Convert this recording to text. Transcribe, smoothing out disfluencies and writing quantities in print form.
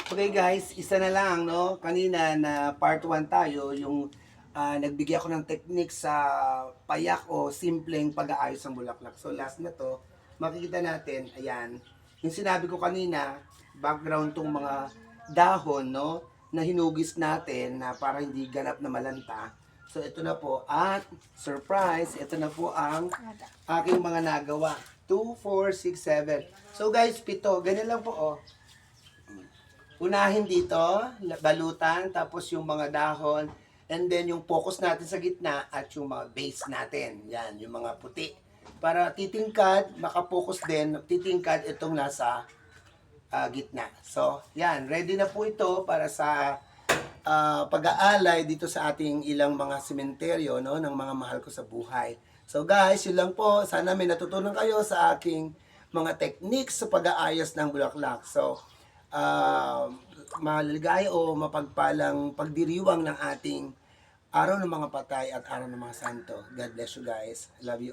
Okay guys, isa na lang, no? Kanina na part 1 tayo, yung nagbigay ako ng technique sa payak o simpleng pag-aayos ng bulaklak. So last na to, makikita natin, ayan, yung sinabi ko kanina, background tong mga dahon, no? Na hinugis natin na para hindi ganap na malanta. So ito na po, at surprise, ito na po ang aking mga nagawa. 2, 4, 6, 7. So guys, pito, ganyan lang po, oh. Unahin dito, balutan, tapos yung mga dahon, and then yung focus natin sa gitna at yung mga base natin. Yan, yung mga puti. Para titingkad, makapokus din, titingkad itong nasa gitna. So, yan, ready na po ito para sa pag-aalay dito sa ating ilang mga sementeryo, no, ng mga mahal ko sa buhay. So guys, yun lang po. Sana may natutunan kayo sa aking mga techniques sa pag-aayos ng bulaklak. So, maligaya o mapagpalang pagdiriwang ng ating araw ng mga patay at araw ng mga santo. God bless you guys. I love you.